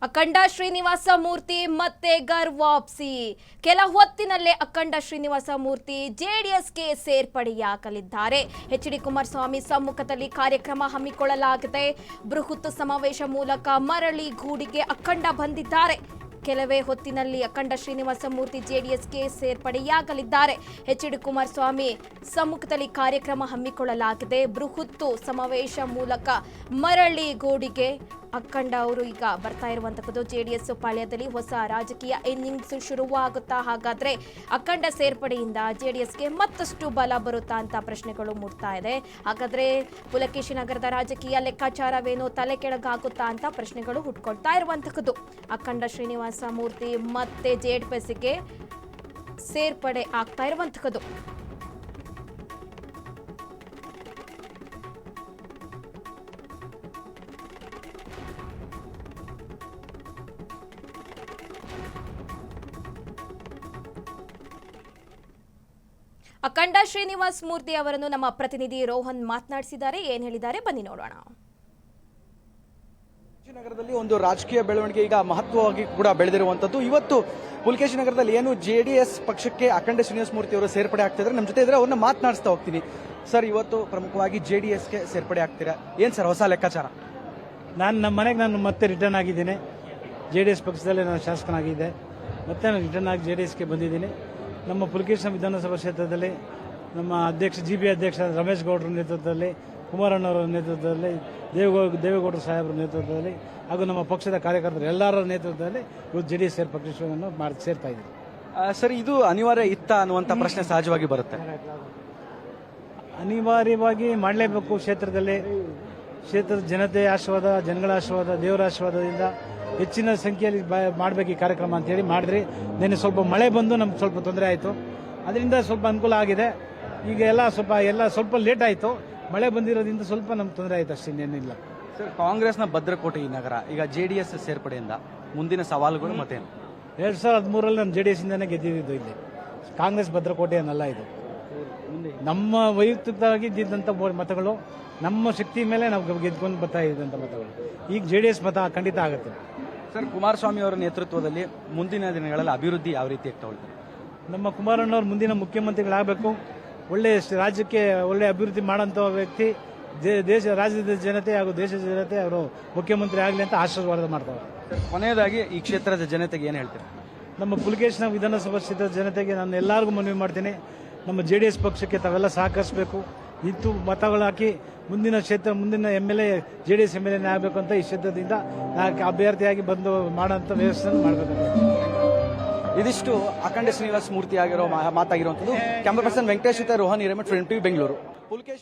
ಅಖಂಡ ಶ್ರೀನಿವಾಸ ಮೂರ್ತಿ ಮತ್ತೆ ಗರ್ ವಾಪಸಿ. ಕೆಲ ಹೊತ್ತಿನಲ್ಲೇ ಅಖಂಡ ಶ್ರೀನಿವಾಸ ಮೂರ್ತಿ ಜೆಡಿಎಸ್ಗೆ ಸೇರ್ಪಡೆಯಾಗಲಿದ್ದಾರೆ. ಎಚ್.ಡಿ. ಕುಮಾರಸ್ವಾಮಿ ಸಮ್ಮುಖದಲ್ಲಿ ಕಾರ್ಯಕ್ರಮ ಹಮ್ಮಿಕೊಳ್ಳಲಾಗಿದೆ. ಬೃಹತ್ ಸಮಾವೇಶ ಮೂಲಕ ಮರಳಿ ಗೂಡಿಗೆ ಅಖಂಡ ಬಂದಿದ್ದಾರೆ. ಕೆಲವೇ ಹೊತ್ತಿನಲ್ಲಿ ಅಖಂಡ ಶ್ರೀನಿವಾಸ ಮೂರ್ತಿ ಜೆಡಿಎಸ್ಗೆ ಸೇರ್ಪಡೆಯಾಗಲಿದ್ದಾರೆ. ಎಚ್.ಡಿ. ಕುಮಾರಸ್ವಾಮಿ ಸಮ್ಮುಖದಲ್ಲಿ ಕಾರ್ಯಕ್ರಮ ಹಮ್ಮಿಕೊಳ್ಳಲಾಗಿದೆ. ಬೃಹತ್ ಸಮಾವೇಶ ಮೂಲಕ ಮರಳಿ ಗೂಡಿಗೆ ಅಖಂಡ ಅವರು ಈಗ ಬರ್ತಾ ಇರುವಂತದ್ದು. ಜೆಡಿಎಸ್ ಪಾಳ್ಯದಲ್ಲಿ ಹೊಸ ರಾಜಕೀಯ ಇನ್ನಿಂಗ್ಸ್ ಶುರುವಾಗುತ್ತಾ? ಹಾಗಾದ್ರೆ ಅಖಂಡ ಸೇರ್ಪಡೆಯಿಂದ ಜೆಡಿಎಸ್ಗೆ ಮತ್ತಷ್ಟು ಬಲ ಬರುತ್ತಾ ಅಂತ ಪ್ರಶ್ನೆಗಳು ಮೂಡ್ತಾ ಇದೆ. ಹಾಗಾದ್ರೆ ಪುಲಕೇಶಿ ನಗರದ ರಾಜಕೀಯ ಲೆಕ್ಕಾಚಾರವೇನು ತಲೆ ಕೆಳಗಾಗುತ್ತಾ ಅಂತ ಪ್ರಶ್ನೆಗಳು ಹುಟ್ಕೊಳ್ತಾ ಇರುವಂತದ್ದು. ಅಖಂಡ ಶ್ರೀನಿವಾಸ ಮೂರ್ತಿ ಮತ್ತೆ ಜೆಡಿಎಸ್ಗೆ ಸೇರ್ಪಡೆ ಆಗ್ತಾ ಇರುವಂತದ್ದು. ಅಖಂಡ ಶ್ರೀನಿವಾಸ ಮೂರ್ತಿ ಅವರನ್ನು ನಮ್ಮ ಪ್ರತಿನಿಧಿ ರೋಹನ್ ಮಾತನಾಡಿಸಿದ್ದಾರೆ. ಏನ್ ಹೇಳಿದ್ದಾರೆ ಬನ್ನಿ ನೋಡೋಣ. ನಗರದಲ್ಲಿ ಒಂದು ರಾಜಕೀಯ ಬೆಳವಣಿಗೆ ಈಗ ಮಹತ್ವವಾಗಿ ಕೂಡ ಬೆಳೆದಿರುವಂತದ್ದು. ಇವತ್ತು ಪುಲಕೇಶಿ ನಗರದಲ್ಲಿ ಏನು ಜೆಡಿಎಸ್ ಪಕ್ಷಕ್ಕೆ ಅಖಂಡ ಶ್ರೀನಿವಾಸ ಮೂರ್ತಿ ಅವರು ಸೇರ್ಪಡೆ ಆಗ್ತಿದ್ದಾರೆ. ನಮ್ಮ ಜೊತೆ ಇದ್ರೆ ಅವ್ರನ್ನ ಮಾತನಾಡಿಸ್ತಾ ಹೋಗ್ತೀನಿ. ಸರ್, ಇವತ್ತು ಪ್ರಮುಖವಾಗಿ ಜೆಡಿಎಸ್ಗೆ ಸೇರ್ಪಡೆ ಆಗ್ತೀರಾ, ಏನ್ ಸರ್ ಹೊಸ ಲೆಕ್ಕಾಚಾರ? ನಮ್ಮ ಮನೆಗೆ ಮತ್ತೆ ರಿಟರ್ನ್ ಆಗಿದ್ದೀನಿ. ಜೆಡಿಎಸ್ ಪಕ್ಷದಲ್ಲೇ ನಾನು ಶಾಸಕನಾಗಿದ್ದೆ. ಮತ್ತೆ ನಾನು ರಿಟರ್ನ್ ಆಗಿ ಜೆಡಿಎಸ್ಗೆ ಬಂದಿದ್ದೀನಿ. ನಮ್ಮ ಪುಲಕೇಶಿ ವಿಧಾನಸಭಾ ಕ್ಷೇತ್ರದಲ್ಲಿ ನಮ್ಮ ಜಿ.ಬಿ. ಅಧ್ಯಕ್ಷ ರಮೇಶ್ ಗೌಡರ ನೇತೃತ್ವದಲ್ಲಿ, ಕುಮಾರಣ್ಣವರ ನೇತೃತ್ವದಲ್ಲಿ, ದೇವೇಗೌಡರ ಸಾಹೇಬರ ನೇತೃತ್ವದಲ್ಲಿ ಹಾಗೂ ನಮ್ಮ ಪಕ್ಷದ ಕಾರ್ಯಕರ್ತರು ಎಲ್ಲರ ನೇತೃತ್ವದಲ್ಲಿ ಇವತ್ತು ಜೆಡಿಎಸ್ ಪಕ್ಷವನ್ನು ಸೇರ್ತಾ ಇದ್ದೀವಿ. ಸರ್, ಇದು ಅನಿವಾರ್ಯ ಇತ್ತ ಅನ್ನುವಂಥ ಪ್ರಶ್ನೆ ಸಹಜವಾಗಿ ಬರುತ್ತೆ. ಅನಿವಾರ್ಯವಾಗಿ ಮಾಡಲೇಬೇಕು. ಕ್ಷೇತ್ರದ ಜನತೆಯ ಆಶೀರ್ವಾದ, ಜನಗಳ ಆಶೀರ್ವಾದ, ದೇವರ ಆಶೀರ್ವಾದದಿಂದ ಹೆಚ್ಚಿನ ಸಂಖ್ಯೆಯಲ್ಲಿ ಮಾಡಬೇಕು ಈ ಕಾರ್ಯಕ್ರಮ ಅಂತೇಳಿ ಮಾಡಿದ್ರಿ. ನಿನ್ನೆ ಸ್ವಲ್ಪ ಮಳೆ ಬಂದು ನಮ್ಗೆ ಸ್ವಲ್ಪ ತೊಂದರೆ ಆಯಿತು. ಅದರಿಂದ ಸ್ವಲ್ಪ ಅನುಕೂಲ ಆಗಿದೆ. ಈಗ ಸ್ವಲ್ಪ ಲೇಟ್ ಆಯಿತು. ಮಳೆ ಬಂದಿರೋದ್ರಿಂದ ಸ್ವಲ್ಪ ನಮ್ಗೆ ತೊಂದರೆ ಆಯಿತು, ಅಷ್ಟೇ, ಇನ್ನೇನಿಲ್ಲ. ಸರ್, ಕಾಂಗ್ರೆಸ್ನ ಭದ್ರಕೋಟೆ ಈ ನಗರ ಈಗ ಜೆಡಿಎಸ್ ಸೇರ್ಪಡೆಯಿಂದ ಮುಂದಿನ ಸವಾಲುಗಳು ಮತ್ತೇನು? 2013 ನಮ್ಮ ಜೆಡಿಎಸ್ ಇಂದಾನೆ ಗೆದ್ದಿದ್ದು. ಇಲ್ಲಿ ಕಾಂಗ್ರೆಸ್ ಭದ್ರಕೋಟೆ ಅನ್ನಲ್ಲ. ಇದು ನಮ್ಮ ವೈಯಕ್ತಿಕವಾಗಿ ಇದ್ದಂಥ ಮತಗಳು, ನಮ್ಮ ಶಕ್ತಿ ಮೇಲೆ ನಾವು ಗೆದ್ಕೊಂಡು ಬರ್ತಾ ಇದ್ದಂಥ ಮತಗಳು. ಈಗ ಜೆಡಿಎಸ್ ಮತ ಖಂಡಿತ ಆಗುತ್ತೆ. ಸರ್, ಕುಮಾರಸ್ವಾಮಿ ಅವರ ನೇತೃತ್ವದಲ್ಲಿ ಮುಂದಿನ ದಿನಗಳಲ್ಲಿ ಅಭಿವೃದ್ಧಿ ಯಾವ ರೀತಿ ತಗೊಳ್ತಾರೆ? ನಮ್ಮ ಕುಮಾರಣ್ಣವ್ರು ಮುಂದಿನ ಮುಖ್ಯಮಂತ್ರಿಗಳಾಗಬೇಕು. ಒಳ್ಳೆ ರಾಜ್ಯಕ್ಕೆ ಒಳ್ಳೆ ಅಭಿವೃದ್ಧಿ ಮಾಡೋಂಥ ವ್ಯಕ್ತಿ. ರಾಜ್ಯದ ಜನತೆ ಹಾಗೂ ದೇಶದ ಜನತೆ ಅವರು ಮುಖ್ಯಮಂತ್ರಿ ಆಗಲಿ ಅಂತ ಆಶೀರ್ವಾದ ಮಾಡ್ತಾರೆ. ಕೊನೆಯದಾಗಿ ಈ ಕ್ಷೇತ್ರದ ಜನತೆಗೆ ಏನು ಹೇಳ್ತಾರೆ? ನಮ್ಮ ಪುಲಕೇಶಿನ ವಿಧಾನಸಭಾ ಕ್ಷೇತ್ರದ ಜನತೆಗೆ ನಾನು ಎಲ್ಲರಿಗೂ ಮನವಿ ಮಾಡ್ತೀನಿ. ನಮ್ಮ ಜೆಡಿಎಸ್ ಪಕ್ಷಕ್ಕೆ ತಾವೆಲ್ಲ ಸಹಕರಿಸಬೇಕು. ನಿಂತು ಮತಗಳು ಹಾಕಿ ಮುಂದಿನ MLA ಜೆಡಿಎಸ್ MLA ಆಗಬೇಕು ಅಂತ ಈ ಕ್ಷೇತ್ರದಿಂದ ಅಭ್ಯರ್ಥಿಯಾಗಿ ಬಂದು ಮಾಡೋಂಥ ವ್ಯವಸ್ಥೆ ಮಾಡಬೇಕಂತ. ಇದಿಷ್ಟು ಅಖಂಡ ಶ್ರೀನಿವಾಸ ಮೂರ್ತಿ ಆಗಿರೋ ಮಾತಾಗಿರುವಂಥದ್ದು. ಕ್ಯಾಮರಾ ಪರ್ಸನ್ ವೆಂಕಟೇಶ್ ಜೊತೆ ರೋಹನ್ ಹಿರೇಮಠ್, ಫ್ರೆಂಡ್ ಟಿವಿ, ಬೆಂಗಳೂರು. ಪುಲಕೇಶಿ